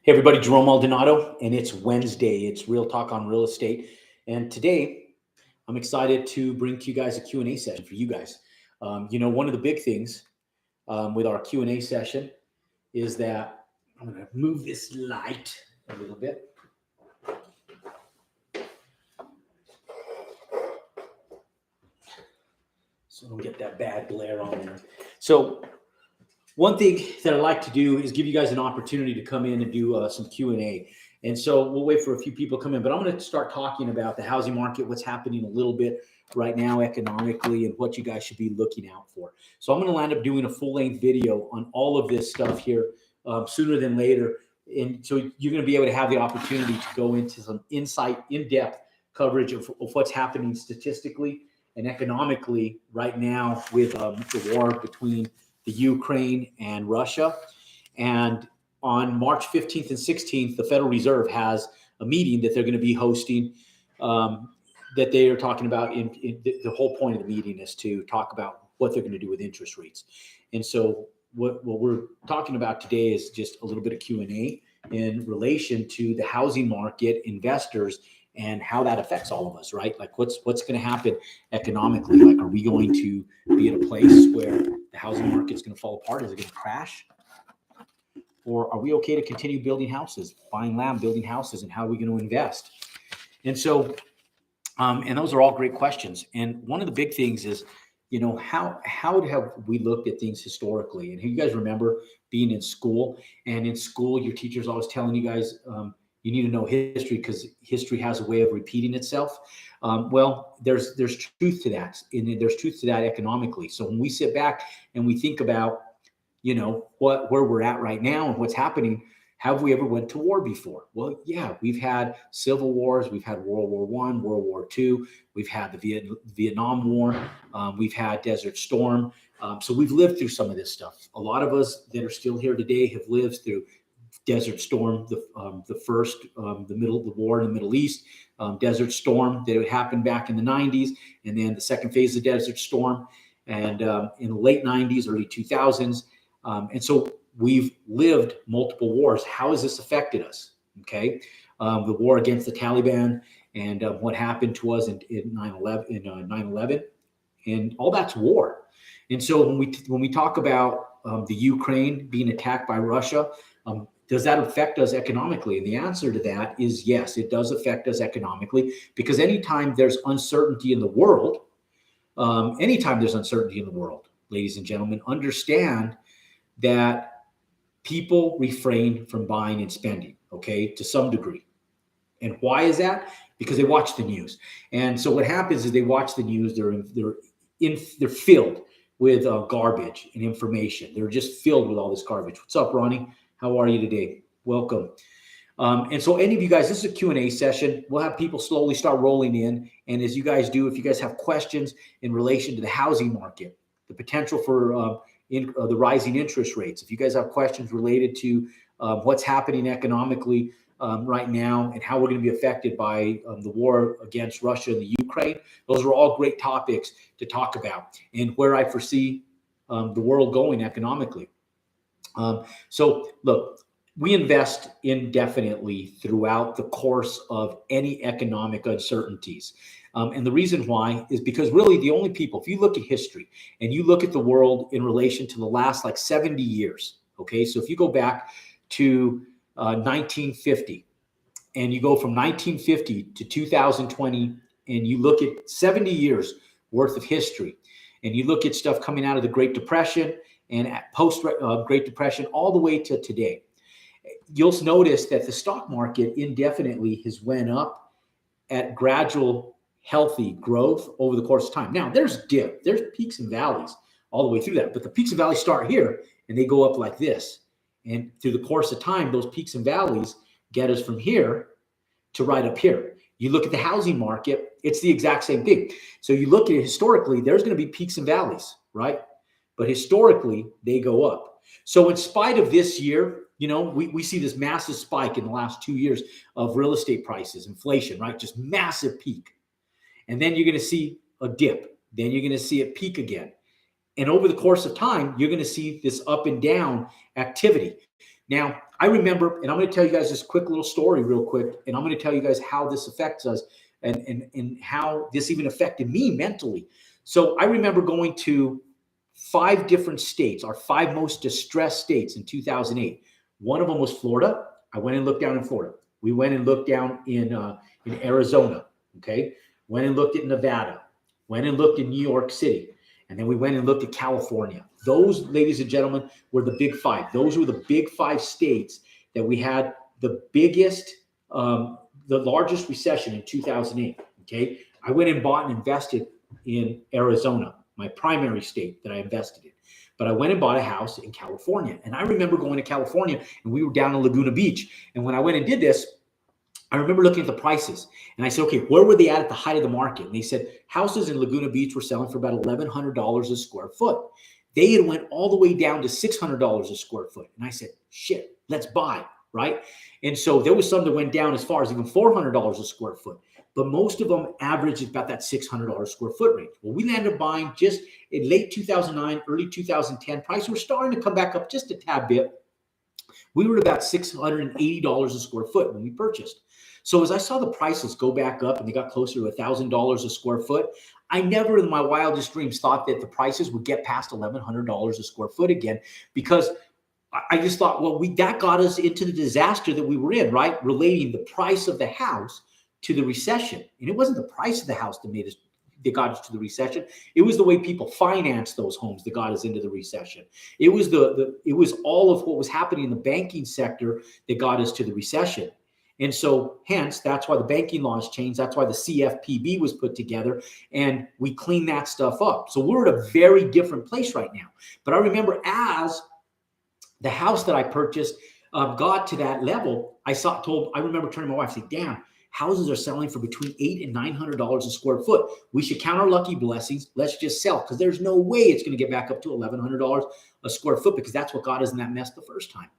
Hey everybody, Jerome Maldonado, and it's Wednesday. It's Real Talk on Real Estate. And today I'm excited to bring to you guys a Q&A session for you guys. One of the big things with our Q&A session is that I'm going to move this light a little bit. So I don't get that bad glare on there. So one thing that I like to do is give you guys an opportunity to come in and do some Q&A. And so we'll wait for a few people to come in, but I'm going to start talking about the housing market, what's happening a little bit right now economically, and what you guys should be looking out for. So I'm going to land up doing a full-length video on all of this stuff here sooner than later. And so you're going to be able to have the opportunity to go into some insight, in-depth coverage of what's happening statistically and economically right now with the war between the Ukraine and Russia. And on March 15th and 16th, the Federal Reserve has a meeting that they're going to be hosting that they are talking about. The whole point of the meeting is to talk about what they're going to do with interest rates. And so what we're talking about today is just a little bit of Q&A in relation to the housing market, investors, and how that affects all of us, right? Like what's going to happen economically? Like, are we going to be at a place where the housing market's going to fall apart? Is it going to crash? Or are we okay to continue building houses, buying land, building houses, and how are we going to invest? And so, and those are all great questions. And one of the big things is, how have we looked at things historically? And you guys remember being in school, and in school, your teacher's always telling you guys, you need to know history because history has a way of repeating itself. Well, there's truth to that, and there's truth to that economically. So when we sit back and we think about, where we're at right now and what's happening, have we ever went to war before? Well, yeah, we've had civil wars. We've had World War I, World War II. We've had the Vietnam War. We've had Desert Storm. So we've lived through some of this stuff. A lot of us that are still here today have lived through Desert Storm, the war in the Middle East, Desert Storm that happened back in the 90s, and then the second phase of Desert Storm, and in the late 90s, early 2000s. And so we've lived multiple wars. How has this affected us? Okay. The war against the Taliban and what happened to us in 9/11, and all that's war. And so when we talk about the Ukraine being attacked by Russia, does that affect us economically? And the answer to that is yes, it does affect us economically, because anytime there's uncertainty in the world, ladies and gentlemen, understand that people refrain from buying and spending, okay, to some degree. And why is that? Because they watch the news. And so what happens is they watch the news, they're filled with garbage and information. They're just filled with all this garbage. What's up, Ronnie? How are you today? Welcome. And so any of you guys, this is a Q&A session. We'll have people slowly start rolling in. And as you guys do, if you guys have questions in relation to the housing market, the potential for the rising interest rates, if you guys have questions related to what's happening economically right now and how we're going to be affected by the war against Russia and the Ukraine, those are all great topics to talk about and where I foresee the world going economically. So look, we invest indefinitely throughout the course of any economic uncertainties. And the reason why is because really the only people, if you look at history and you look at the world in relation to the last 70 years, okay, so if you go back to 1950 and you go from 1950 to 2020 and you look at 70 years worth of history and you look at stuff coming out of the Great Depression and post Great Depression all the way to today, you'll notice that the stock market indefinitely has went up at gradual, healthy growth over the course of time. Now, there's peaks and valleys all the way through that, but the peaks and valleys start here and they go up like this. And through the course of time, those peaks and valleys get us from here to right up here. You look at the housing market, it's the exact same thing. So you look at it historically, there's going to be peaks and valleys, right? But historically, they go up. So in spite of this year, we see this massive spike in the last 2 years of real estate prices, inflation, right? Just massive peak. And then you're going to see a dip. Then you're going to see it peak again. And over the course of time, you're going to see this up and down activity. Now, I remember, and I'm going to tell you guys this quick little story real quick, and I'm going to tell you guys how this affects us and how this even affected me mentally. So I remember going to 5 different states, our 5 most distressed states in 2008. One of them was Florida. I went and looked down in Florida. We went and looked down in Arizona. Okay. Went and looked at Nevada. Went and looked in New York City. And then we went and looked at California. Those, ladies and gentlemen, were the big 5. Those were the big 5 states that we had the biggest, the largest recession in 2008. Okay. I went and bought and invested in Arizona, my primary state that I invested in. But I went and bought a house in California. And I remember going to California, and we were down in Laguna Beach. And when I went and did this, I remember looking at the prices, and I said, okay, where were they at the height of the market? And they said houses in Laguna Beach were selling for about $1,100 a square foot. They had went all the way down to $600 a square foot. And I said, shit, let's buy, right? And so there was some that went down as far as even $400 a square foot. But most of them averaged about that $600 square foot range. Well, we landed up buying just in late 2009, early 2010. Prices were starting to come back up just a tad bit. We were at about $680 a square foot when we purchased. So as I saw the prices go back up and they got closer to $1,000 a square foot, I never in my wildest dreams thought that the prices would get past $1,100 a square foot again, because I just thought, well, that got us into the disaster that we were in, right? Relating the price of the house to the recession. And it wasn't the price of the house that got us to the recession. It was the way people financed those homes that got us into the recession. It was it was all of what was happening in the banking sector that got us to the recession. And so hence, that's why the banking laws changed. That's why the CFPB was put together, and we cleaned that stuff up. So we're at a very different place right now. But I remember as the house that I purchased got to that level, I remember turning to my wife and saying, damn, houses are selling for between $800 and $900 a square foot. We should count our lucky blessings. Let's just sell, because there's no way it's going to get back up to $1,100 a square foot, because that's what got us in that mess the first time.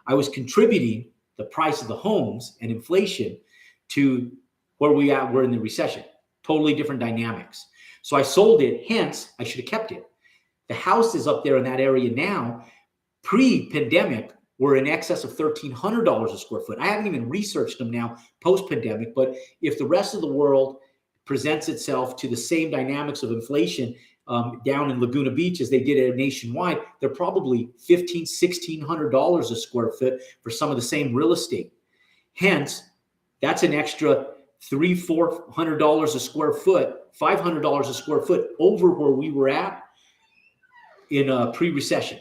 I was contributing the price of the homes and inflation to where we're in the recession. Totally different dynamics. So I sold it. Hence, I should have kept it. The houses up there in that area now, pre-pandemic, were in excess of $1,300 a square foot. I haven't even researched them now post-pandemic, but if the rest of the world presents itself to the same dynamics of inflation down in Laguna Beach as they did it nationwide, they're probably $1,500, $1,600 a square foot for some of the same real estate. Hence, that's an extra $300, $400 a square foot, $500 a square foot over where we were at in pre-recession.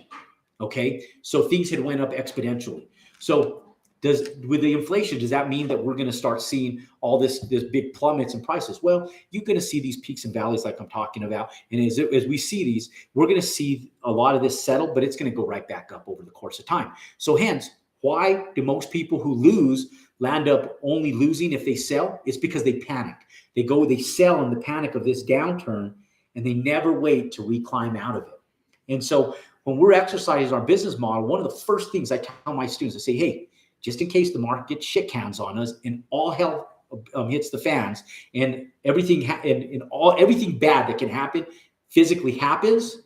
Okay, so things had went up exponentially. So with the inflation, does that mean that we're going to start seeing all this big plummets in prices? Well, you're going to see these peaks and valleys like I'm talking about. And as we see these, we're going to see a lot of this settle, but it's going to go right back up over the course of time. So hence, why do most people who lose land up only losing if they sell? It's because they panic. They sell in the panic of this downturn, and they never wait to reclimb out of it. And so when we're exercising our business model, one of the first things I tell my students, I say, hey, just in case the market gets shit cans on us and all hell hits the fans, and everything everything bad that can happen physically happens,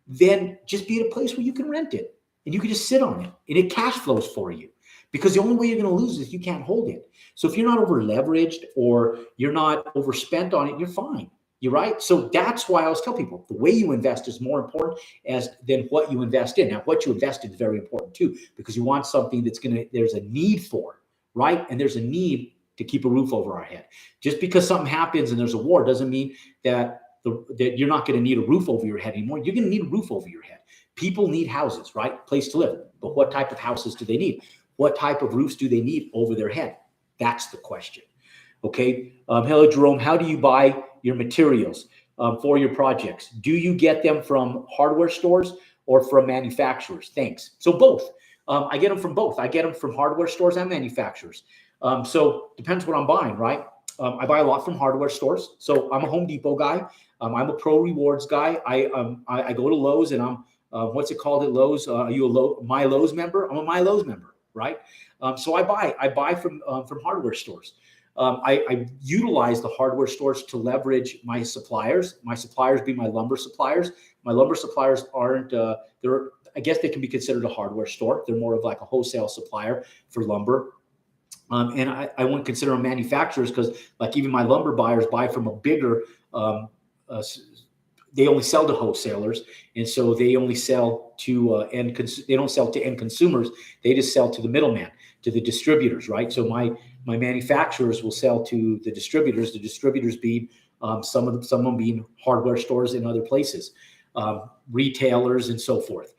then just be at a place where you can rent it and you can just sit on it and it cash flows for you. Because the only way you're going to lose is if you can't hold it. So if you're not over leveraged or you're not overspent on it, you're fine. You're right. So that's why I always tell people the way you invest is more important than what you invest in. Now, what you invest in is very important too, because you want something there's a need for, right? And there's a need to keep a roof over our head. Just because something happens and there's a war doesn't mean that you're not going to need a roof over your head anymore. You're going to need a roof over your head. People need houses, right? Place to live. But what type of houses do they need? What type of roofs do they need over their head? That's the question. Okay. Hello, Jerome. How do you buy your materials for your projects? Do you get them from hardware stores or from manufacturers? Thanks. So both. I get them from both. I get them from hardware stores and manufacturers. So depends what I'm buying, right? I buy a lot from hardware stores. So I'm a Home Depot guy. I'm a Pro Rewards guy. I go to Lowe's and I'm what's it called at Lowe's? Are you a My Lowe's member? I'm a My Lowe's member, right? So I buy from hardware stores. I utilize the hardware stores to leverage my suppliers. My suppliers being my lumber suppliers. My lumber suppliers aren't. I guess they can be considered a hardware store. They're more of like a wholesale supplier for lumber. And I wouldn't consider them manufacturers because, like, even my lumber buyers buy from a bigger. Uh, they only sell to wholesalers, and so they only sell to they don't sell to end consumers. They just sell to the middleman, to the distributors, right? So my manufacturers will sell to the distributors. The distributors being some of them being hardware stores in other places, retailers, and so forth.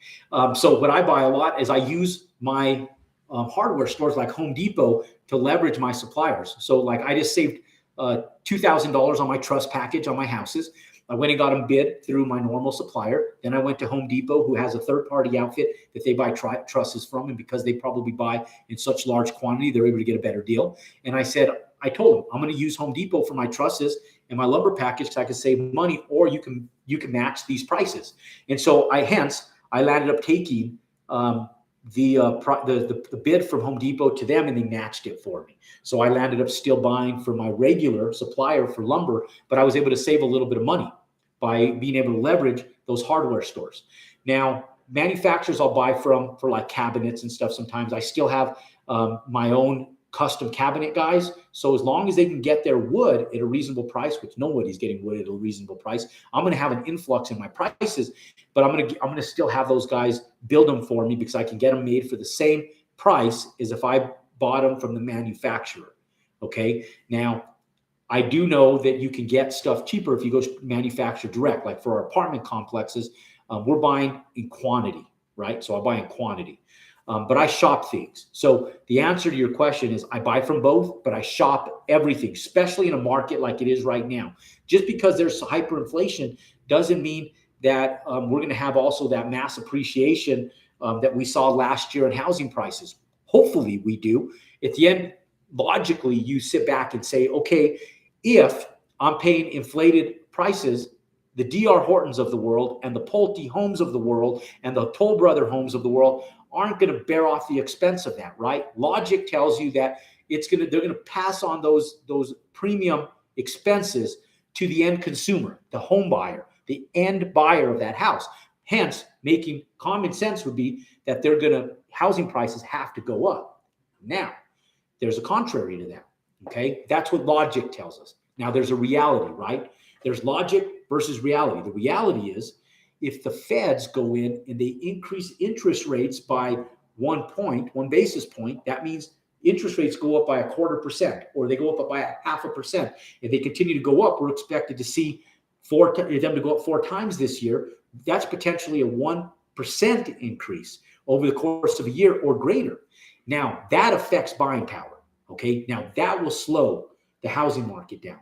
So what I buy a lot is I use my hardware stores like Home Depot to leverage my suppliers. So like I just saved $2,000 on my truss package on my houses. I went and got them bid through my normal supplier. Then I went to Home Depot, who has a third-party outfit that they buy trusses from. And because they probably buy in such large quantity, they're able to get a better deal. And I told them, I'm going to use Home Depot for my trusses and my lumber package so I can save money, or you can match these prices. And so I landed up taking the bid from Home Depot to them, and they matched it for me. So I landed up still buying from my regular supplier for lumber, but I was able to save a little bit of money by being able to leverage those hardware stores. Now, manufacturers I'll buy from for like cabinets and stuff. Sometimes I still have my own custom cabinet guys. So as long as they can get their wood at a reasonable price, which nobody's getting wood at a reasonable price, I'm going to have an influx in my prices, but I'm going to still have those guys build them for me because I can get them made for the same price as if I bought them from the manufacturer. Okay. Now, I do know that you can get stuff cheaper if you go manufacture direct. Like for our apartment complexes, we're buying in quantity, right? So I buy in quantity. But I shop things. So the answer to your question is I buy from both, but I shop everything, especially in a market like it is right now. Just because there's hyperinflation doesn't mean that we're going to have also that mass appreciation that we saw last year in housing prices. Hopefully we do. At the end, logically, you sit back and say, okay, if I'm paying inflated prices, the D.R. Hortons of the world and the Pulte Homes of the world and the Toll Brother Homes of the world aren't going to bear off the expense of that, right? Logic tells you that they're going to pass on those premium expenses to the end consumer, the home buyer, the end buyer of that house. Hence, making common sense would be that housing prices have to go up. Now, there's a contrary to that, okay? That's what logic tells us. Now, there's a reality, right? There's logic versus reality. The reality is, if the feds go in and they increase interest rates by 1 basis point, that means interest rates go up by 0.25%, or they go up by 0.5%. If they continue to go up, we're expected to see them to go up 4 times this year. That's potentially a 1% increase over the course of a year or greater. Now, that affects buying power, okay? Now, that will slow the housing market down.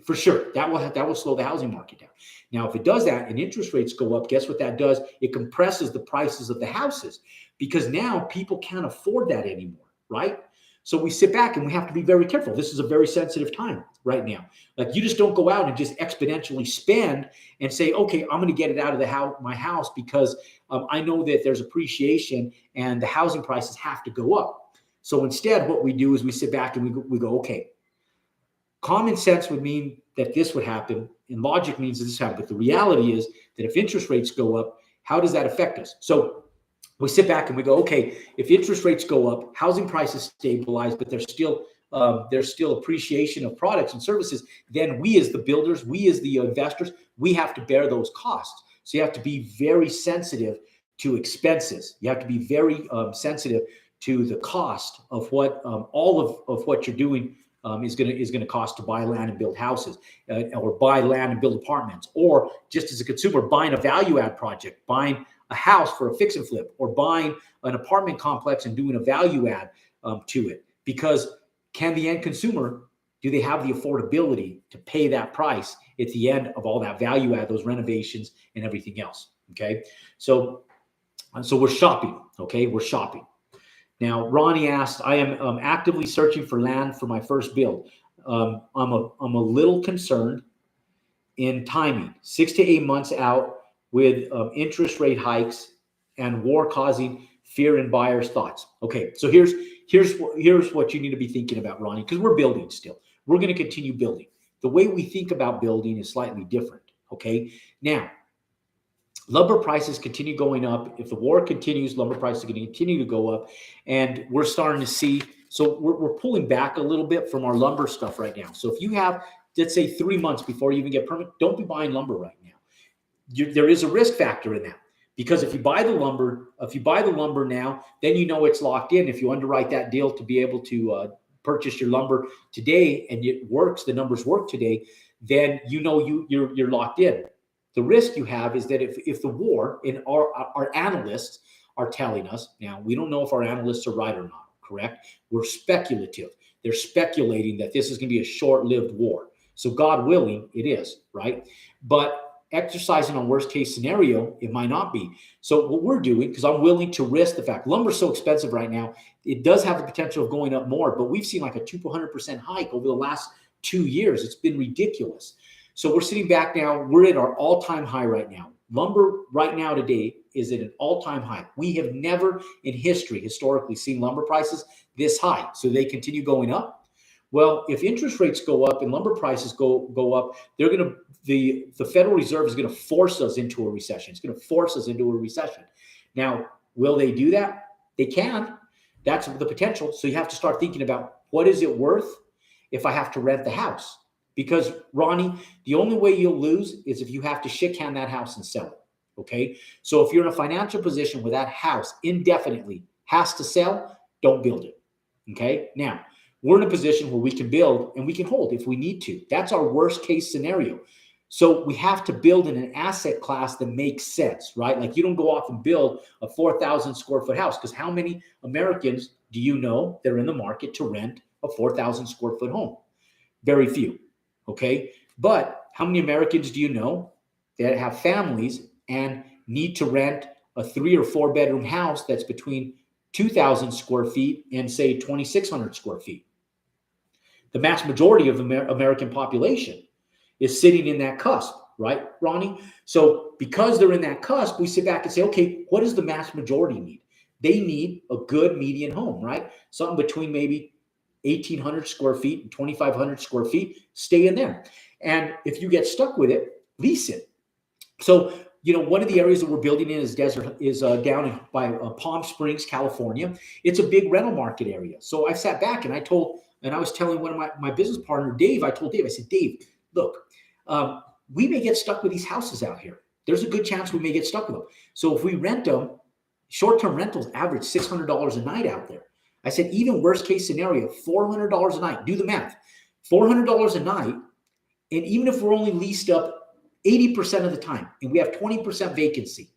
For sure, that will slow the housing market down. Now, if it does that and interest rates go up, guess what that does? It compresses the prices of the houses because now people can't afford that anymore, right? So we sit back and we have to be very careful. This is a very sensitive time right now. Like, you just don't go out and just exponentially spend and say, okay, I'm going to get it out of my house because I know that there's appreciation and the housing prices have to go up. So instead, what we do is we sit back and we go, okay, common sense would mean that this would happen, and logic means that this happens. But the reality is that if interest rates go up, how does that affect us? So we sit back and we go, okay, if interest rates go up, housing prices stabilize, but there's still appreciation of products and services, then we as the builders, we as the investors, we have to bear those costs. So you have to be very sensitive to expenses. You have to be very sensitive to the cost of what all of what you're doing is going to cost to buy land and build houses, or buy land and build apartments, or just as a consumer buying a value add project, buying a house for a fix and flip, or buying an apartment complex and doing a value add to it. Because can the end consumer, do they have the affordability to pay that price at the end of all that value add, those renovations and everything else? Okay, so we're shopping. Okay, we're shopping. Now, Ronnie asked, I am actively searching for land for my first build. I'm a little concerned in timing, 6 to 8 months out with interest rate hikes and war causing fear in buyers' thoughts. Okay, so here's what you need to be thinking about, Ronnie, because we're building still. We're going to continue building. The way we think about building is slightly different. Okay, now lumber prices continue going up. If the war continues, lumber prices are going to continue to go up. And we're starting to see, so we're pulling back a little bit from our lumber stuff right now. So if you have, let's say 3 months before you even get permit, don't be buying lumber right now. There is a risk factor in that, because if you buy the lumber now, then you know it's locked in. If you underwrite that deal to be able to purchase your lumber today and it works, the numbers work today, then you know you're locked in. The risk you have is that if the war, and our analysts are telling us, now we don't know if our analysts are right or not, correct? We're speculative. They're speculating that this is going to be a short-lived war. So God willing, it is, right? But exercising on worst case scenario, it might not be. So what we're doing, because I'm willing to risk the fact lumber's so expensive right now, it does have the potential of going up more, but we've seen like a 200% hike over the last 2 years. It's been ridiculous. So we're sitting back now. We're at our all-time high right now. Lumber right now today is at an all-time high. We have never in history, historically, seen lumber prices this high. So they continue going up. Well, if interest rates go up and lumber prices go up, the Federal Reserve is going to force us into a recession. It's going to force us into a recession. Now, will they do that? They can. That's the potential. So you have to start thinking about, what is it worth if I have to rent the house? Because, Ronnie, the only way you'll lose is if you have to shit can that house and sell it. Okay? So if you're in a financial position where that house indefinitely has to sell, don't build it. Okay? Now, we're in a position where we can build and we can hold if we need to. That's our worst case scenario. So we have to build in an asset class that makes sense, right? Like, you don't go off and build a 4,000 square foot house, because how many Americans do you know that are in the market to rent a 4,000 square foot home? Very few. Okay. But how many Americans do you know that have families and need to rent a 3 or 4 bedroom house that's between 2,000 square feet and, say, 2,600 square feet? The mass majority of the American population is sitting in that cusp, right, Ronnie? So because they're in that cusp, we sit back and say, okay, what does the mass majority need? They need a good median home, right? Something between maybe 1,800 square feet and 2,500 square feet. Stay in there. And if you get stuck with it, lease it. So, one of the areas that we're building in is down by Palm Springs, California. It's a big rental market area. So I sat back and I was telling one of my business partner, Dave, I said, Dave, look, we may get stuck with these houses out here. There's a good chance we may get stuck with them. So if we rent them, short-term rentals average $600 a night out there. I said, even worst case scenario, $400 a night. Do the math. $400 a night. And even if we're only leased up 80% of the time, and we have 20% vacancy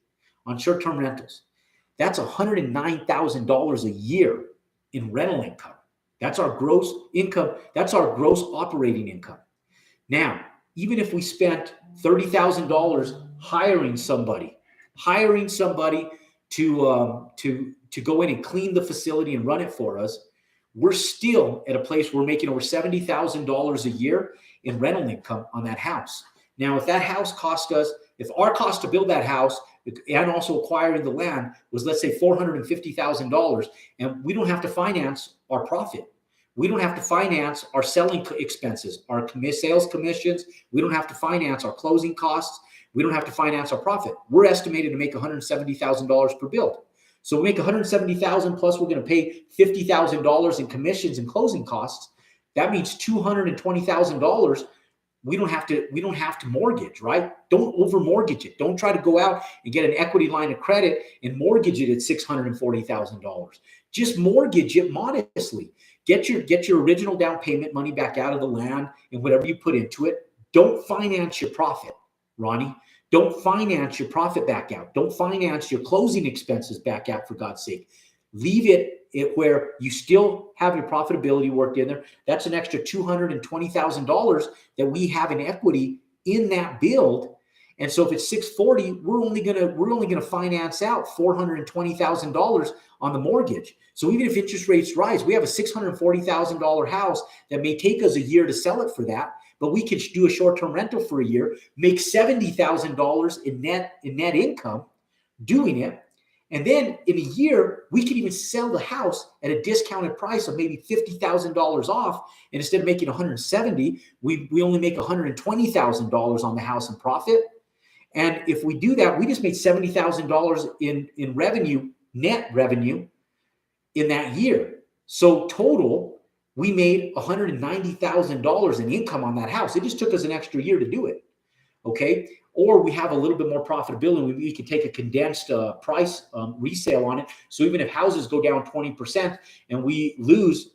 on short-term rentals, that's $109,000 a year in rental income. That's our gross income. That's our gross operating income. Now, even if we spent $30,000 hiring somebody to go in and clean the facility and run it for us, we're still at a place where we're making over $70,000 a year in rental income on that house. Now, if that house cost us, if our cost to build that house and also acquiring the land was, let's say, $450,000, and we don't have to finance our profit. We don't have to finance our selling expenses, our sales commissions. We don't have to finance our closing costs. We don't have to finance our profit. We're estimated to make $170,000 per build. So we make $170,000 plus we're going to pay $50,000 in commissions and closing costs. That means $220,000. We don't have to mortgage, right? Don't over mortgage it. Don't try to go out and get an equity line of credit and mortgage it at $640,000. Just mortgage it modestly. Get your original down payment money back out of the land and whatever you put into it. Don't finance your profit, Ronnie. Don't finance your profit back out. Don't finance your closing expenses back out, for God's sake. Leave it where you still have your profitability worked in there. That's an extra $220,000 that we have in equity in that build. And so if it's $640,000, we're only gonna finance out $420,000 on the mortgage. So even if interest rates rise, we have a $640,000 house that may take us a year to sell it for that, but we can do a short-term rental for a year, make $70,000 in net income doing it. And then in a year, we can even sell the house at a discounted price of maybe $50,000 off. And instead of making $170,000, we only make $120,000 on the house in profit. And if we do that, we just made $70,000 in revenue, net revenue, in that year. So total, we made $190,000 in income on that house. It just took us an extra year to do it. Okay. Or we have a little bit more profitability. We can take a condensed price resale on it. So even if houses go down 20% and we lose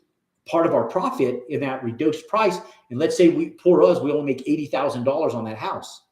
part of our profit in that reduced price, and let's say we only make $80,000 on that house.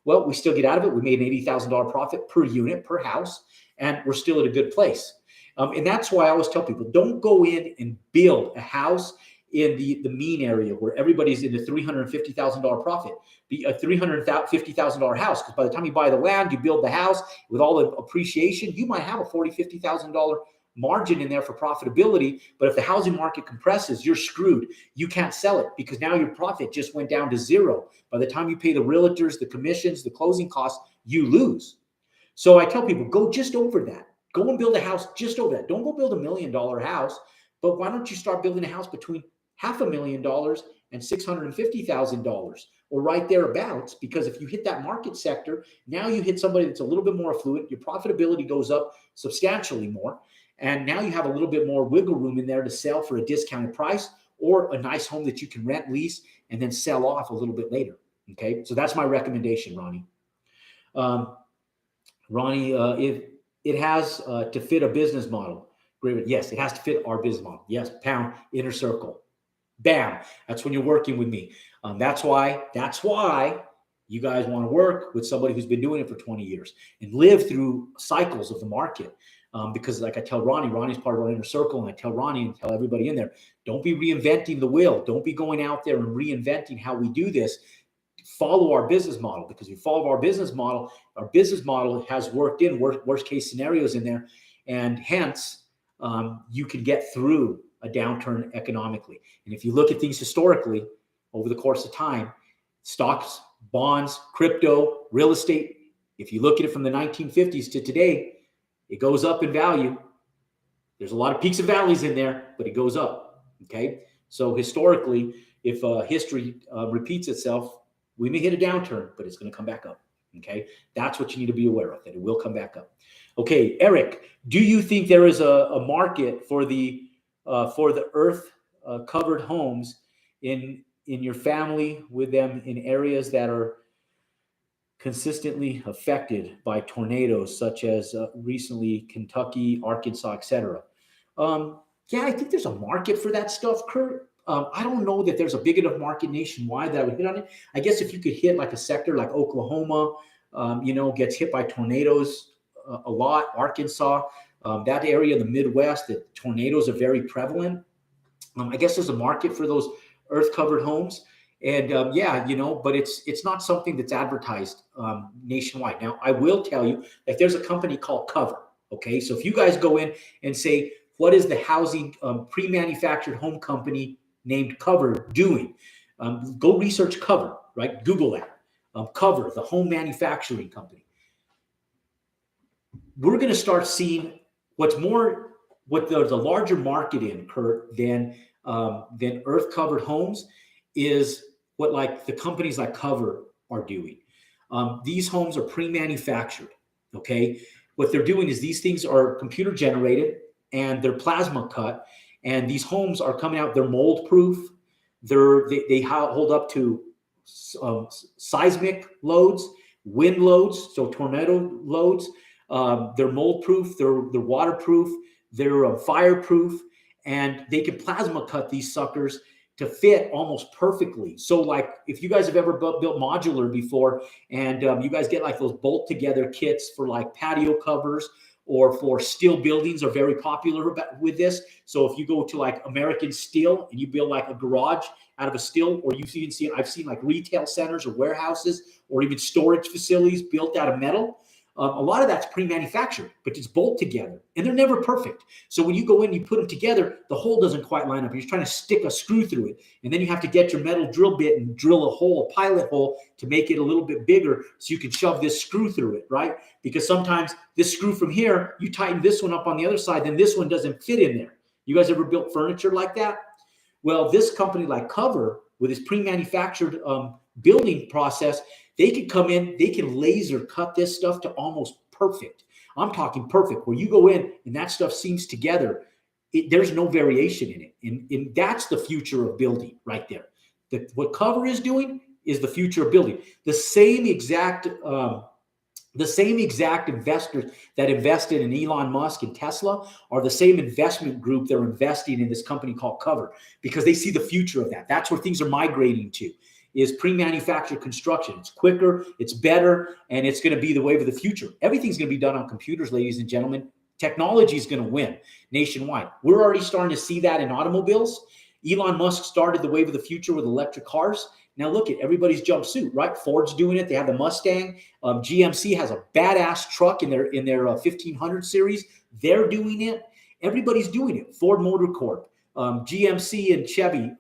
Well, we still get out of it. We made an $80,000 profit per unit, per house, and we're still at a good place. And that's why I always tell people, don't go in and build a house in the mean area where everybody's in the $350,000 profit. Be a $350,000 house, because by the time you buy the land, you build the house with all the appreciation, you might have a $40,000, $50,000 margin in there for profitability. But if the housing market compresses, you're screwed. You can't sell it because now your profit just went down to zero. By the time you pay the realtors, the commissions, the closing costs, you lose. So I tell people, go just over that. Go and build a house just over that. Don't go build $1 million house, but why don't you start building a house between $500,000 and $650,000 or right thereabouts? Because if you hit that market sector, now you hit somebody that's a little bit more affluent, your profitability goes up substantially more. And now you have a little bit more wiggle room in there to sell for a discounted price or a nice home that you can rent, lease, and then sell off a little bit later. Okay. So that's my recommendation, Ronnie. Ronnie, it has to fit a business model. Yes, it has to fit our business model. Yes, pound, inner circle. Bam. That's when you're working with me. That's why you guys want to work with somebody who's been doing it for 20 years and live through cycles of the market. Because like I tell Ronnie's part of our inner circle, and I tell Ronnie and tell everybody in there, don't be reinventing the wheel. Don't be going out there and reinventing how we do this. Follow our business model, because if you follow our business model has worked in worst case scenarios in there. And hence, you can get through a downturn economically. And if you look at things historically over the course of time, stocks, bonds, crypto, real estate, if you look at it from the 1950s to today, it goes up in value. There's a lot of peaks and valleys in there, but it goes up. Okay. So historically, if history repeats itself, we may hit a downturn, but it's going to come back up. Okay. That's what you need to be aware of, that it will come back up. Okay. Eric, do you think there is a market for the earth covered homes in your family, with them in areas that are consistently affected by tornadoes, such as recently Kentucky, Arkansas, etc.? Yeah, I think there's a market for that stuff, Kurt. I don't know that there's a big enough market nationwide that I would hit on it. I guess if you could hit like a sector like Oklahoma, gets hit by tornadoes a lot, Arkansas, that area in the Midwest, that tornadoes are very prevalent. I guess there's a market for those earth-covered homes. And but it's not something that's advertised nationwide. Now, I will tell you that there's a company called Cover. Okay, so if you guys go in and say, what is the housing pre-manufactured home company named Cover doing? Go research Cover, right? Google that. Cover, the home manufacturing company. We're going to start seeing what there's a larger market in, Kurt, than earth-covered homes is what like the companies like Cover are doing. These homes are pre-manufactured. Okay, what they're doing is these things are computer generated and they're plasma cut, and these homes are coming out. They're mold proof. They hold up to seismic loads, wind loads, so tornado loads. They're mold proof. They're waterproof. They're fireproof, and they can plasma cut these suckers to fit almost perfectly. So like if you guys have ever built modular before, and you guys get like those bolt together kits for like patio covers or for steel buildings are very popular with this. So if you go to like American Steel and you build like a garage out of a steel, or I've seen like retail centers or warehouses or even storage facilities built out of metal. A lot of that's pre-manufactured, but it's bolt together, and they're never perfect. So when you go in, you put them together, the hole doesn't quite line up. You're trying to stick a screw through it, and then you have to get your metal drill bit and drill a pilot hole to make it a little bit bigger so you can shove this screw through it, right? Because sometimes this screw from here, you tighten this one up on the other side, then this one doesn't fit in there. You guys ever built furniture like that? Well, this company like Cover, with its pre-manufactured building process, They can come in, they can laser cut this stuff to almost perfect. I'm talking perfect, where you go in and that stuff seams together. There's no variation in it. And that's the future of building right there. What Cover is doing is the future of building. The same exact investors that invested in Elon Musk and Tesla are the same investment group that are investing in this company called Cover, because they see the future of that. That's where things are migrating to, is pre-manufactured construction. It's quicker, it's better, and it's going to be the wave of the future. Everything's going to be done on computers, ladies and gentlemen. Technology is going to win nationwide. We're already starting to see that in automobiles. Elon Musk started the wave of the future with electric cars. Now look at everybody's jumpsuit, right? Ford's doing it. They have the Mustang. GMC has a badass truck in their 1500 series. They're doing it. Everybody's doing it. Ford Motor Corp, GMC and Chevy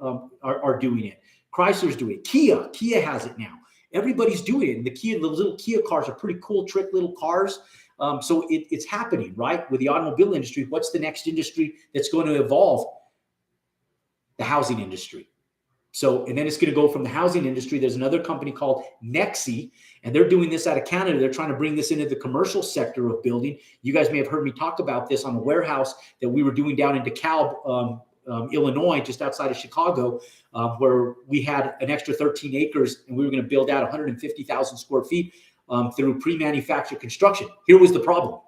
are doing it. Chrysler's doing it. Kia has it now. Everybody's doing it. And the little Kia cars are pretty cool, trick little cars. So it's happening, right? With the automobile industry, what's the next industry that's going to evolve? The housing industry. So, and then it's going to go from the housing industry. There's another company called Nexi, and they're doing this out of Canada. They're trying to bring this into the commercial sector of building. You guys may have heard me talk about this on a warehouse that we were doing down in DeKalb, Illinois, just outside of Chicago, where we had an extra 13 acres and we were going to build out 150,000 square feet through pre-manufactured construction. Here was the problem,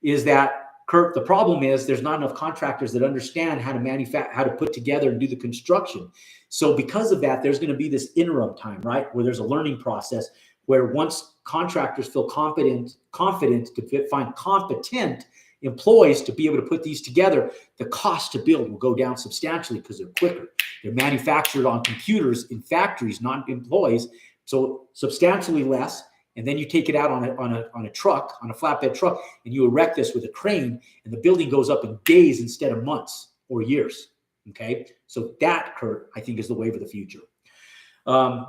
is that, Kurt, the problem is there's not enough contractors that understand how to put together and do the construction. So because of that, there's going to be this interim time, right, where there's a learning process where once contractors feel confident to find competent employees to be able to put these together, the cost to build will go down substantially because they're quicker. They're manufactured on computers in factories, not employees, so substantially less. And then you take it out on a truck, on a flatbed truck, and you erect this with a crane, and the building goes up in days instead of months or years. Okay, so that, Kurt, I think is the wave of the future. Oddball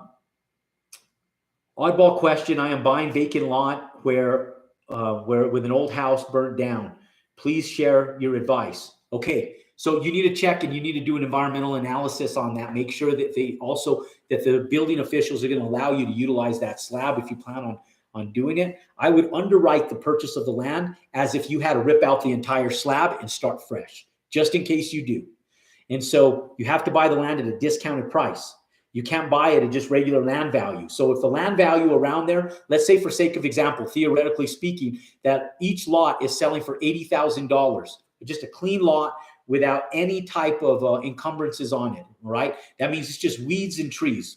question: I am buying vacant lot where with an old house burnt down. Please share your advice. Okay, so you need to check and you need to do an environmental analysis on that. Make sure that the building officials are going to allow you to utilize that slab if you plan on doing it. I would underwrite the purchase of the land as if you had to rip out the entire slab and start fresh, just in case you do. And so you have to buy the land at a discounted price. You can't buy it at just regular land value. So if the land value around there, let's say for sake of example, theoretically speaking, that each lot is selling for $80,000, just a clean lot without any type of encumbrances on it, right? That means it's just weeds and trees.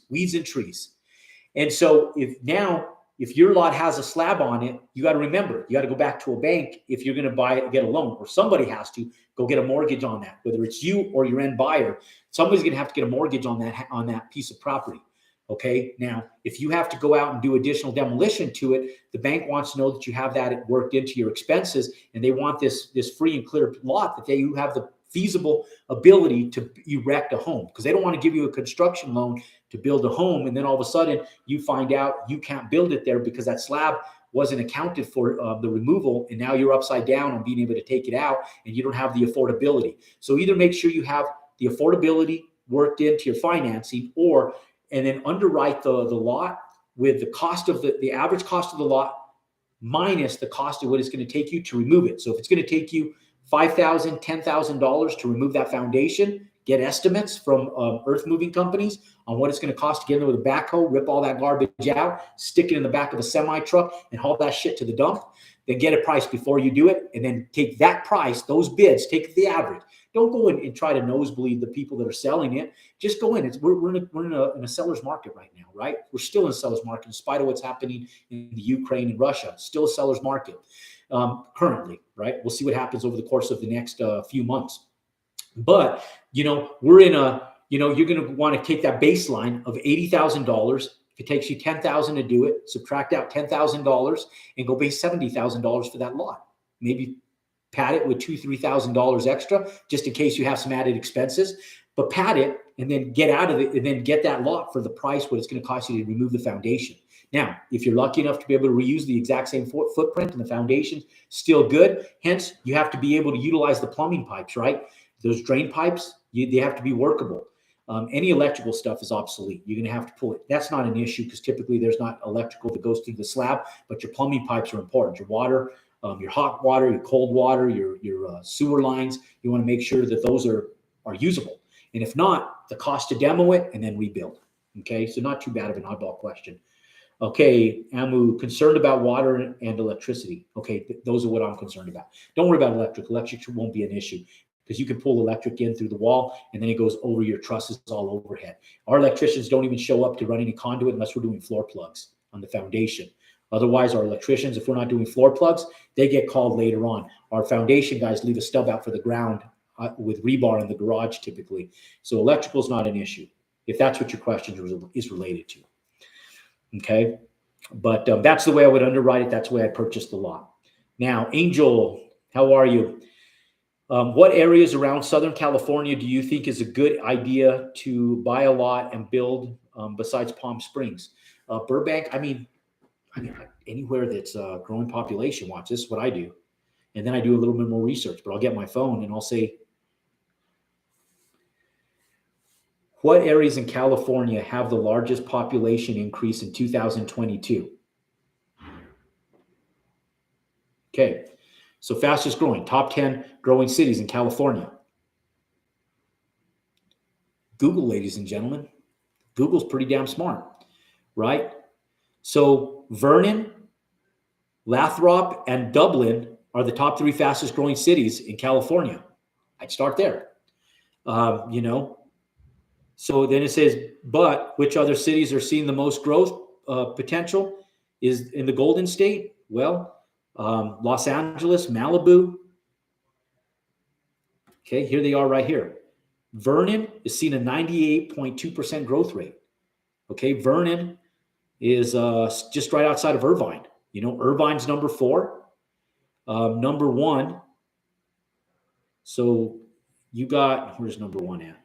And so if your lot has a slab on it, you got to remember, you got to go back to a bank if you're going to buy it, get a loan, or somebody has to go get a mortgage on that, whether it's you or your end buyer. Somebody's going to have to get a mortgage on that piece of property. Okay. Now, if you have to go out and do additional demolition to it, the bank wants to know that you have that worked into your expenses, and they want this free and clear lot that you have the feasible ability to erect a home, because they don't want to give you a construction loan to build a home, and then all of a sudden you find out you can't build it there because that slab wasn't accounted for the removal, and now you're upside down on being able to take it out, and you don't have the affordability. So either make sure you have the affordability worked into your financing, and then underwrite the lot with the cost of the average cost of the lot minus the cost of what it's going to take you to remove it. So if it's going to take you $5,000, $10,000 to remove that foundation, get estimates from earth moving companies on what it's going to cost to get in there with a backhoe, rip all that garbage out, stick it in the back of a semi truck, and haul that shit to the dump. Then get a price before you do it, and then take that price, those bids, take the average. Don't go in and try to nosebleed the people that are selling it. Just go in. We're in a seller's market right now, right? We're still in a seller's market in spite of what's happening in the Ukraine and Russia. It's still a seller's market currently, right? We'll see what happens over the course of the next few months. But, we're in you're going to want to take that baseline of $80,000. If it takes you $10,000 to do it, subtract out $10,000 and go pay $70,000 for that lot. Maybe pad it with $2,000, $3,000 extra, just in case you have some added expenses. But pad it and then get out of it, and then get that lot for the price what it's going to cost you to remove the foundation. Now, if you're lucky enough to be able to reuse the exact same footprint and the foundation's still good, hence you have to be able to utilize the plumbing pipes, right? Those drain pipes, they have to be workable. Any electrical stuff is obsolete. You're going to have to pull it. That's not an issue because typically there's not electrical that goes through the slab, but your plumbing pipes are important. Your water, your hot water, your cold water, your sewer lines. You want to make sure that those are usable. And if not, the cost to demo it and then rebuild. Okay, so not too bad of an oddball question. Okay, Amu, concerned about water and electricity. Okay, those are what I'm concerned about. Don't worry about electric. Electric won't be an issue because you can pull electric in through the wall and then it goes over your trusses all overhead. Our electricians don't even show up to run any conduit unless we're doing floor plugs on the foundation. Otherwise, our electricians, if we're not doing floor plugs, they get called later on. Our foundation guys leave a stub out for the ground with rebar in the garage typically. So electrical is not an issue if that's what your question is related to. Okay, but that's the way I would underwrite it. That's the way I purchased the lot. Now, Angel, how are you? What areas around Southern California do you think is a good idea to buy a lot and build besides Palm Springs? Burbank, I mean, anywhere that's a growing population. Watch, this is what I do. And then I do a little bit more research, but I'll get my phone and I'll say, what areas in California have the largest population increase in 2022? Okay, so fastest growing, top 10 growing cities in California. Google, ladies and gentlemen. Google's pretty damn smart, right? So Vernon, Lathrop, and Dublin are the top 3 fastest growing cities in California. I'd start there. So then it says, but which other cities are seeing the most growth potential is in the Golden State? Well, Los Angeles, Malibu. Okay, here they are right here. Vernon is seeing a 98.2% growth rate. Okay, Vernon is just right outside of Irvine. Irvine's number 4. Number 1. So you got, where's number 1 at?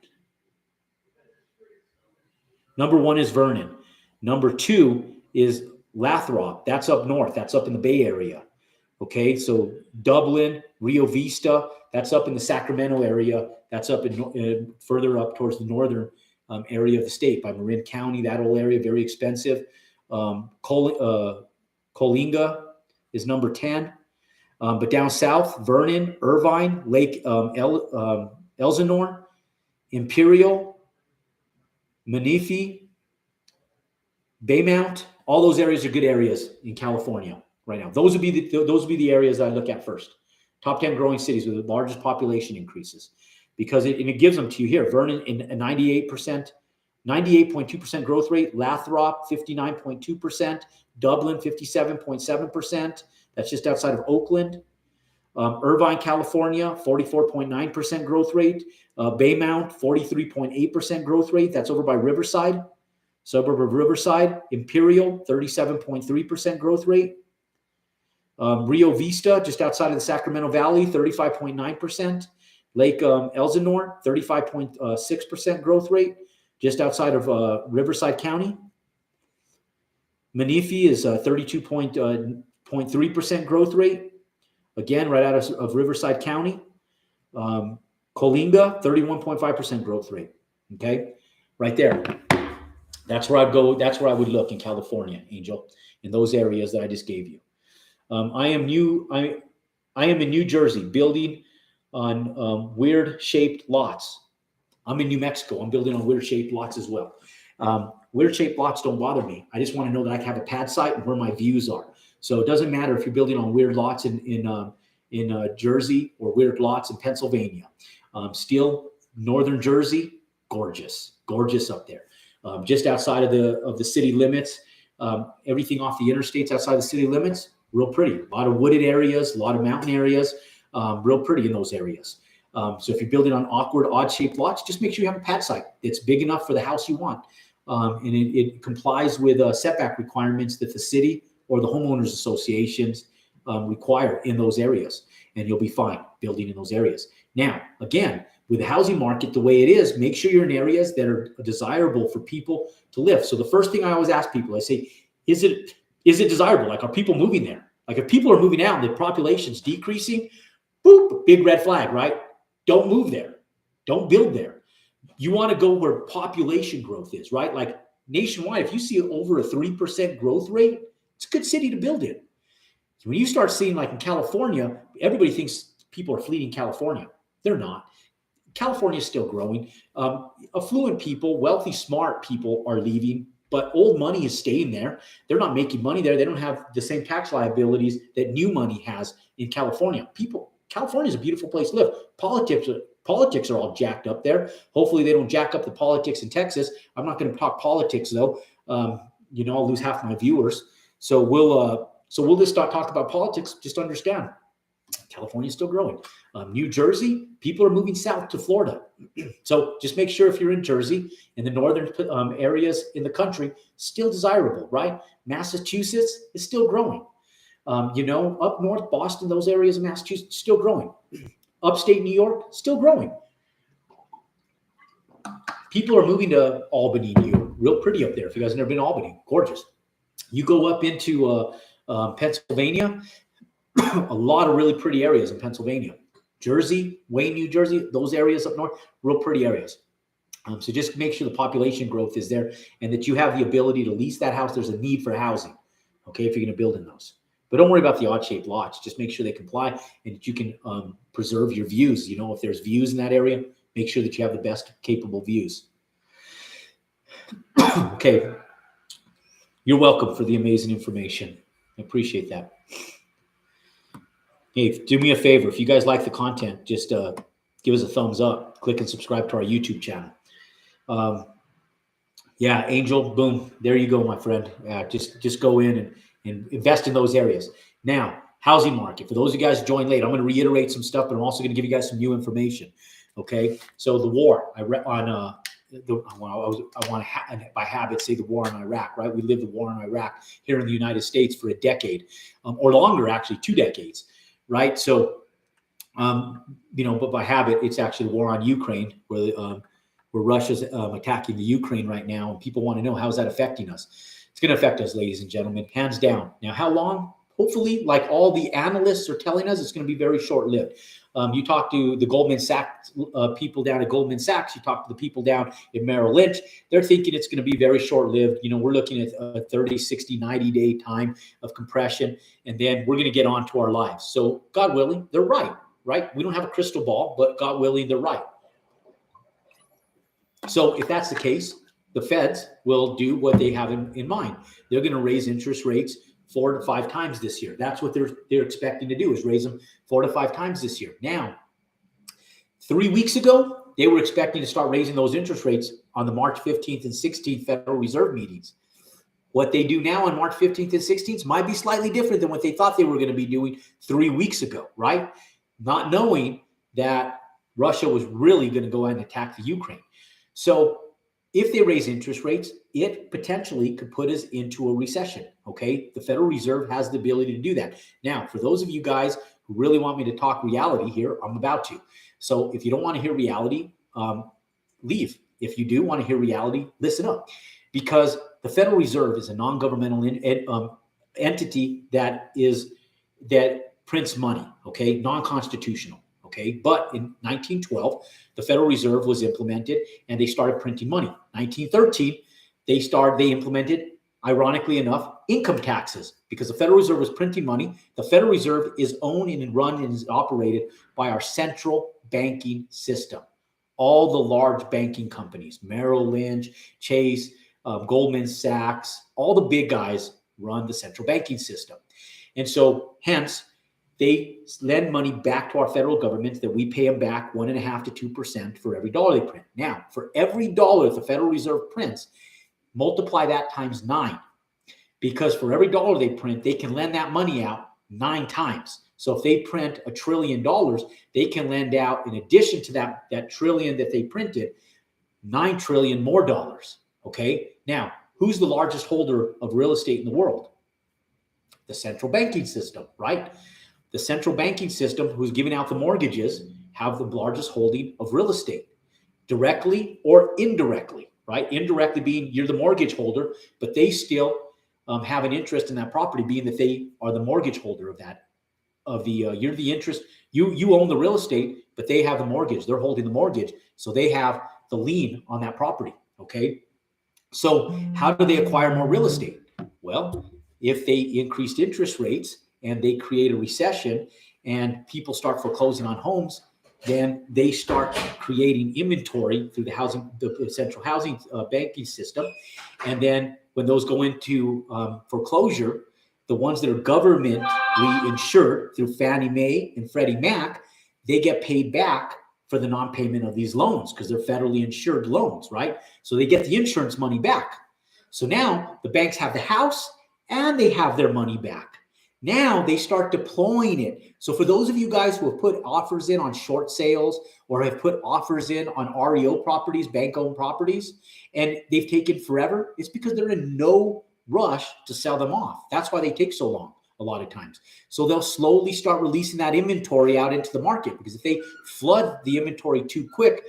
Number 1 is Vernon. Number 2 is Lathrop. That's up north. That's up in the Bay Area. Okay, so Dublin, Rio Vista, that's up in the Sacramento area. That's up in further up towards the northern area of the state by Marin County, that whole area, very expensive. Coalinga is number 10. But down south, Vernon, Irvine, Lake Elsinore, Imperial, Menifee, Baymount, all those areas are good areas in California right now. Those would be the areas I look at first. Top 10 growing cities with the largest population increases, because it gives them to you here. Vernon in a 98.2% growth rate. Lathrop 59.2%. Dublin 57.7%. That's just outside of Oakland. Irvine, California, 44.9% growth rate. Baymount, 43.8% growth rate. That's over by Riverside, suburb of Riverside. Imperial, 37.3% growth rate. Rio Vista, just outside of the Sacramento Valley, 35.9%. Lake Elsinore, 35.6% growth rate, just outside of Riverside County. Menifee is 32.3% growth rate. Again, right out of Riverside County. Coalinga, 31.5% growth rate. Okay, right there. That's where I'd go. That's where I would look in California, Angel, in those areas that I just gave you. I am in New Jersey, building on weird shaped lots. I'm in New Mexico. I'm building on weird shaped lots as well. Weird shaped lots don't bother me. I just want to know that I can have a pad site and where my views are. So it doesn't matter if you're building on weird lots in Jersey or weird lots in Pennsylvania. Still, northern Jersey, gorgeous up there. Just outside of the city limits, everything off the interstates outside the city limits, real pretty. A lot of wooded areas, a lot of mountain areas, real pretty in those areas. So if you're building on awkward, odd-shaped lots, just make sure you have a pad site that's big enough for the house you want. And it complies with setback requirements that the city or the homeowners associations require in those areas. And you'll be fine building in those areas. Now, again, with the housing market the way it is, make sure you're in areas that are desirable for people to live. So the first thing I always ask people, I say, is it desirable? Like, are people moving there? Like, if people are moving out and the population's decreasing, boop, big red flag, right? Don't move there. Don't build there. You want to go where population growth is, right? Like nationwide, if you see over a 3% growth rate, it's a good city to build in. When you start seeing like in California, everybody thinks people are fleeing California. They're not. California is still growing. Affluent people, wealthy, smart people are leaving, but old money is staying there. They're not making money there. They don't have the same tax liabilities that new money has in California. California is a beautiful place to live. Politics are all jacked up there. Hopefully they don't jack up the politics in Texas. I'm not going to talk politics though. I'll lose half my viewers. So we'll just start talking about politics. Just understand, California is still growing. New Jersey, people are moving south to Florida. So just make sure if you're in Jersey and the northern areas in the country, still desirable, right? Massachusetts is still growing. Up north, Boston, those areas of Massachusetts, still growing. Upstate New York, still growing. People are moving to Albany, New York. Real pretty up there. If you guys have never been to Albany, gorgeous. You go up into Pennsylvania, a lot of really pretty areas in Pennsylvania. Jersey, Wayne, New Jersey, those areas up north, real pretty areas. So just make sure the population growth is there and that you have the ability to lease that house. There's a need for housing, okay, if you're going to build in those. But don't worry about the odd-shaped lots. Just make sure they comply and that you can preserve your views. If there's views in that area, make sure that you have the best capable views. Okay. You're welcome for the amazing information. I appreciate that. Hey, do me a favor. If you guys like the content, just give us a thumbs up. Click and subscribe to our YouTube channel. Angel, boom. There you go, my friend. Just go in and invest in those areas. Now, housing market. For those of you guys who joined late, I'm going to reiterate some stuff, but I'm also going to give you guys some new information. Okay. So the war by habit say the war in Iraq, right? We lived the war in Iraq here in the United States for a decade or longer, actually 2 decades, right? So, but by habit, it's actually the war on Ukraine where Russia's attacking the Ukraine right now. And people want to know, how is that affecting us? It's going to affect us, ladies and gentlemen, hands down. Now, how long? Hopefully, like all the analysts are telling us, it's going to be very short-lived. You talk to the Goldman Sachs people down at Goldman Sachs. You talk to the people down at Merrill Lynch. They're thinking it's going to be very short-lived. We're looking at a 30, 60, 90-day time of compression, and then we're going to get on to our lives. So God willing, they're right? We don't have a crystal ball, but God willing, they're right. So if that's the case, the Feds will do what they have in mind. They're going to raise interest rates 4 to 5 times this year. That's what they're expecting to do, is raise them 4 to 5 times this year. Now, 3 weeks ago, they were expecting to start raising those interest rates on the March 15th and 16th Federal Reserve meetings. What they do now on March 15th and 16th might be slightly different than what they thought they were going to be doing 3 weeks ago, right? Not knowing that Russia was really going to go and attack the Ukraine. So if they raise interest rates, it potentially could put us into a recession, okay? The Federal Reserve has the ability to do that. Now, for those of you guys who really want me to talk reality here, I'm about to. So if you don't want to hear reality, leave. If you do want to hear reality, listen up. Because the Federal Reserve is a non-governmental entity that prints money, okay? Non-constitutional. Okay, but in 1912, the Federal Reserve was implemented and they started printing money. 1913, they implemented, ironically enough, income taxes because the Federal Reserve was printing money. The Federal Reserve is owned and run and is operated by our central banking system. All the large banking companies, Merrill Lynch, Chase, Goldman Sachs, all the big guys run the central banking system. And so hence, they lend money back to our federal government that we pay them back 1.5% to 2% for every dollar they print. Now, for every dollar the Federal Reserve prints, multiply that times 9. Because for every dollar they print, they can lend that money out 9 times. So if they print $1 trillion, they can lend out, in addition to that trillion that they printed, 9 trillion more dollars. Okay. Now, who's the largest holder of real estate in the world? The central banking system, right? The central banking system, who's giving out the mortgages, have the largest holding of real estate, directly or indirectly, right? Indirectly being you're the mortgage holder, but they still have an interest in that property, being that they are the mortgage holder of that. You're the interest. You own the real estate, but they have the mortgage. They're holding the mortgage, so they have the lien on that property. Okay. So how do they acquire more real estate? Well, if they increased interest rates and they create a recession and people start foreclosing on homes, then they start creating inventory through the central housing banking system. And then when those go into foreclosure, the ones that are governmentally insured through Fannie Mae and Freddie Mac, they get paid back for the non-payment of these loans because they're federally insured loans, right? So they get the insurance money back. So now the banks have the house and they have their money back. Now they start deploying it. So for those of you guys who have put offers in on short sales or have put offers in on REO properties, bank-owned properties, and they've taken forever, it's because they're in no rush to sell them off. That's why they take so long a lot of times. So they'll slowly start releasing that inventory out into the market, because if they flood the inventory too quick,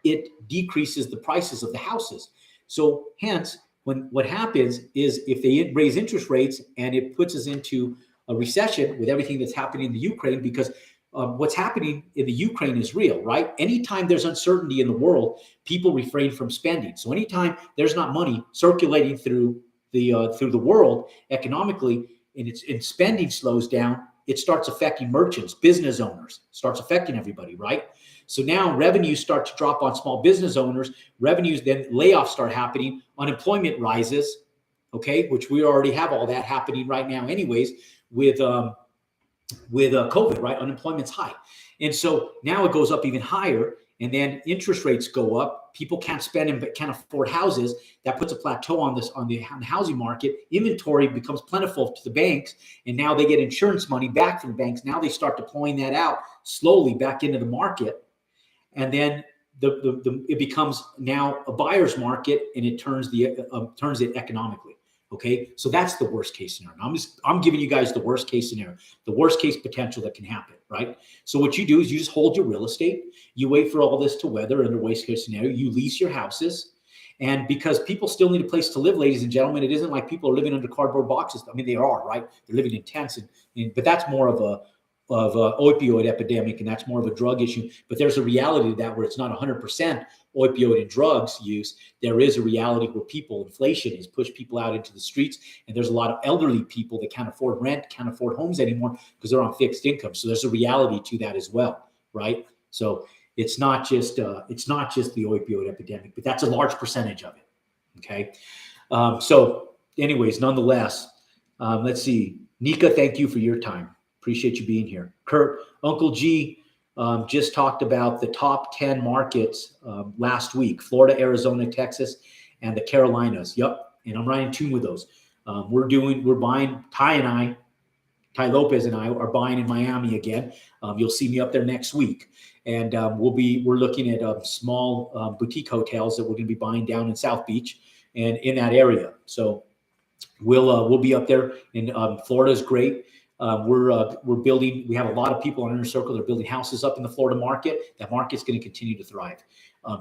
it decreases the prices of the houses. So hence, what happens is if they raise interest rates and it puts us into a recession with everything that's happening in the Ukraine, because what's happening in the Ukraine is real, right? Anytime there's uncertainty in the world, people refrain from spending. So anytime there's not money circulating through the world economically, and spending slows down, it starts affecting merchants, business owners, starts affecting everybody, right? So now revenues start to drop on small business owners. Revenues, then layoffs start happening. Unemployment rises, okay, which we already have all that happening right now anyways with COVID, right? Unemployment's high. And so now it goes up even higher, and then interest rates go up. People can't spend and can't afford houses. That puts a plateau on the housing market. Inventory becomes plentiful to the banks, and now they get insurance money back from the banks. Now they start deploying that out slowly back into the market, and then it becomes now a buyer's market, and it turns it economically. Okay, so that's the worst case scenario. I'm giving you guys the worst case scenario, the worst case potential that can happen, right? So what you do is you just hold your real estate. You wait for all this to weather under worst case scenario. You lease your houses, and because people still need a place to live, ladies and gentlemen, it isn't like people are living under cardboard boxes. I mean, they are, right? They're living in tents, but that's more of a opioid epidemic, and that's more of a drug issue. But there's a reality to that where it's not 100% opioid and drugs use. There is a reality where inflation has pushed people out into the streets, and there's a lot of elderly people that can't afford rent, can't afford homes anymore because they're on fixed income. So there's a reality to that as well, right? So it's not just the opioid epidemic, but that's a large percentage of it. Okay. So anyways, nonetheless, let's see. Nika, thank you for your time. Appreciate you being here. Kurt, Uncle G just talked about the top 10 markets last week: Florida, Arizona, Texas, and the Carolinas. Yep. And I'm right in tune with those. We're buying, Ty Lopez and I are buying in Miami again. You'll see me up there next week. And we're looking at small boutique hotels that we're going to be buying down in South Beach and in that area. So we'll be up there. And Florida is great. We're building. We have a lot of people on Inner Circle. They're building houses up in the Florida market. That market's going to continue to thrive.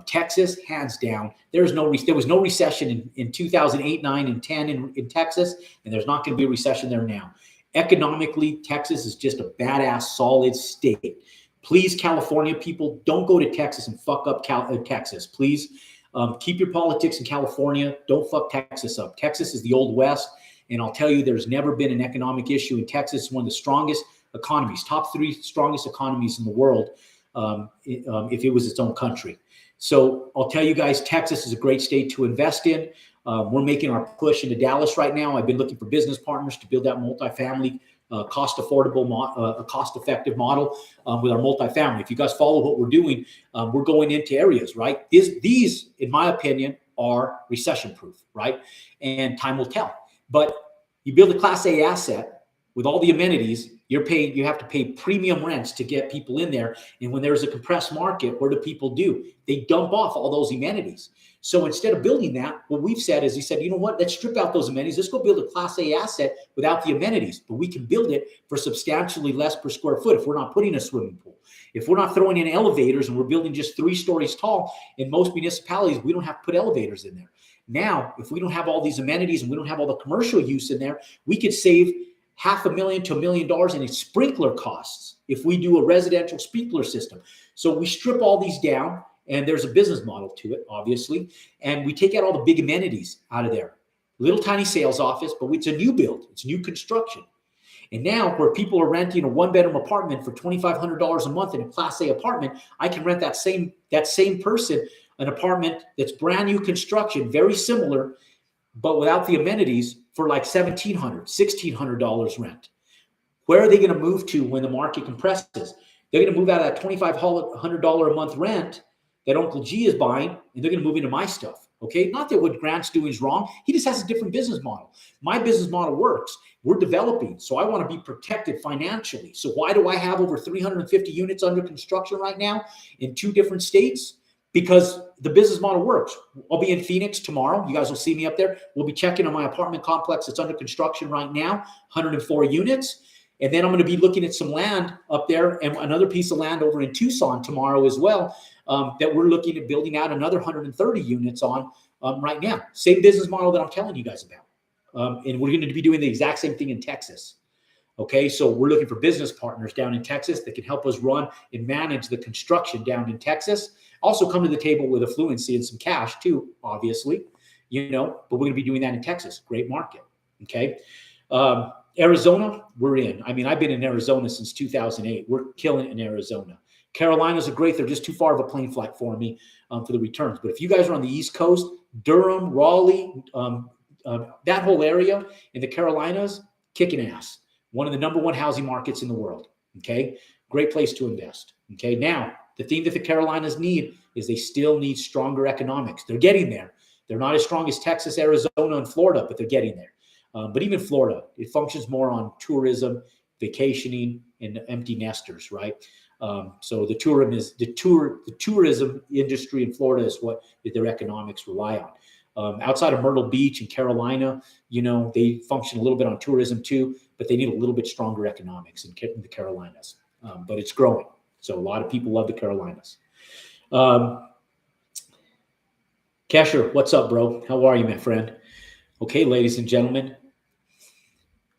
Texas, hands down. There was no recession in 2008, 9, and 10 in Texas, and there's not going to be a recession there now. Economically, Texas is just a badass, solid state. Please, California people, don't go to Texas and fuck up Texas. Please keep your politics in California. Don't fuck Texas up. Texas is the Old West. And I'll tell you, there's never been an economic issue in Texas. It's one of the strongest economies, top 3 strongest economies in the world, if it was its own country. So I'll tell you guys, Texas is a great state to invest in. We're making our push into Dallas right now. I've been looking for business partners to build that multifamily, cost-effective model with our multifamily. If you guys follow what we're doing, we're going into areas, right? These, in my opinion, are recession-proof, right? And time will tell. But you build a Class A asset with all the amenities, you have to pay premium rents to get people in there. And when there's a compressed market, what do people do? They dump off all those amenities. So instead of building that, what we've said is, you know what, let's strip out those amenities. Let's go build a Class A asset without the amenities. But we can build it for substantially less per square foot if we're not putting a swimming pool. If we're not throwing in elevators and we're building just 3 stories tall, in most municipalities, we don't have to put elevators in there. Now, if we don't have all these amenities and we don't have all the commercial use in there, we could save $500,000 to $1 million in sprinkler costs if we do a residential sprinkler system. So we strip all these down and there's a business model to it, obviously. And we take out all the big amenities out of there. Little tiny sales office, but it's a new build. It's new construction. And now where people are renting a one-bedroom apartment for $2,500 a month in a Class A apartment, I can rent that same person an apartment that's brand new construction, very similar, but without the amenities for like $1,700, $1,600 rent. Where are they going to move to when the market compresses? They're going to move out of that $2,500 a month rent that Uncle G is buying, and they're going to move into my stuff. Okay, not that what Grant's doing is wrong. He just has a different business model. My business model works. We're developing, so I want to be protected financially. So why do I have over 350 units under construction right now in 2 different states? Because the business model works. I'll be in Phoenix tomorrow. You guys will see me up there. We'll be checking on my apartment complex that's under construction right now, 104 units. And then I'm going to be looking at some land up there and another piece of land over in Tucson tomorrow as well, that we're looking at building out another 130 units on right now. Same business model that I'm telling you guys about. And we're going to be doing the exact same thing in Texas. Okay, so we're looking for business partners down in Texas that can help us run and manage the construction down in Texas. Also come to the table with affluency and some cash too, obviously, but we're going to be doing that in Texas. Great market. Okay. Arizona, we're in. I mean, I've been in Arizona since 2008. We're killing it in Arizona. Carolinas are great. They're just too far of a plane flight for me for the returns. But if you guys are on the East Coast, Durham, Raleigh, that whole area in the Carolinas, kicking ass. One of the #1 housing markets in the world. Okay, great place to invest. Okay, now the thing that the Carolinas need is they still need stronger economics. They're getting there. They're not as strong as Texas, Arizona, and Florida, but they're getting there. But even Florida, it functions more on tourism, vacationing, and empty nesters, right? So the tourism industry in Florida is what their economics rely on. Outside of Myrtle Beach and Carolina, they function a little bit on tourism too, but they need a little bit stronger economics in the Carolinas. But it's growing. So a lot of people love the Carolinas. Kesher, what's up, bro? How are you, my friend? Okay, ladies and gentlemen,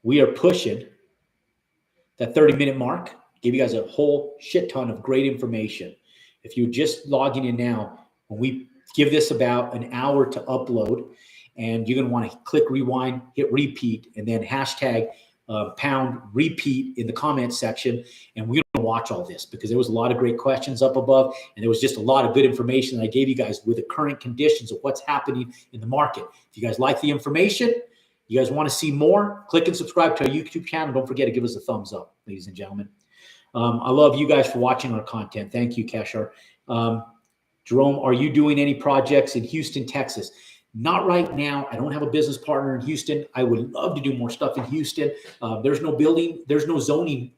we are pushing that 30-minute mark. Give you guys a whole shit ton of great information. If you're just logging in now, when we give this about an hour to upload, and you're going to want to click rewind, hit repeat, and then hashtag pound repeat in the comment section. And we're going to watch all this because there was a lot of great questions up above, and there was just a lot of good information that I gave you guys with the current conditions of what's happening in the market. If you guys like the information, you guys want to see more, click and subscribe to our YouTube channel. Don't forget to give us a thumbs up, ladies and gentlemen. I love you guys for watching our content. Thank you, Keshar. Jerome, are you doing any projects in Houston, Texas? Not right now. I don't have a business partner in Houston. I would love to do more stuff in Houston. There's no building. There's no zoning.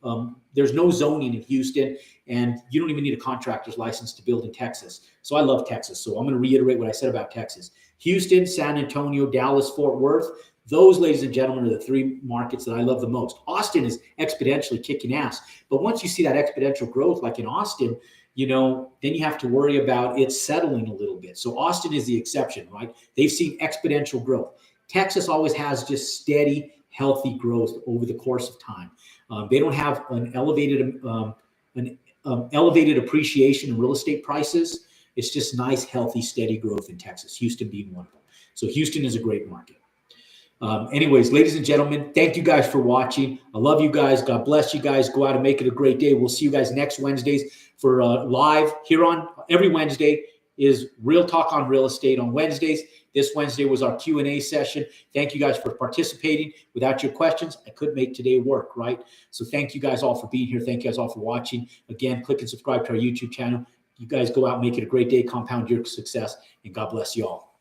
There's no zoning in Houston, and you don't even need a contractor's license to build in Texas. So I love Texas. So I'm going to reiterate what I said about Texas. Houston, San Antonio, Dallas, Fort Worth. Those, ladies and gentlemen, are the 3 markets that I love the most. Austin is exponentially kicking ass. But once you see that exponential growth, like in Austin, then you have to worry about it settling a little bit. So Austin is the exception, right? They've seen exponential growth. Texas always has just steady, healthy growth over the course of time. They don't have an elevated appreciation in real estate prices. It's just nice, healthy, steady growth in Texas, Houston being one of them. So Houston is a great market. Anyways, ladies and gentlemen, thank you guys for watching. I love you guys. God bless you guys. Go out and make it a great day. We'll see you guys next Wednesdays for live here on every Wednesday is Real Talk on Real Estate on Wednesdays. This Wednesday was our Q&A session. Thank you guys for participating. Without your questions, I couldn't make today work, right? So thank you guys all for being here. Thank you guys all for watching. Again, click and subscribe to our YouTube channel. You guys go out and make it a great day. Compound your success, and God bless you all.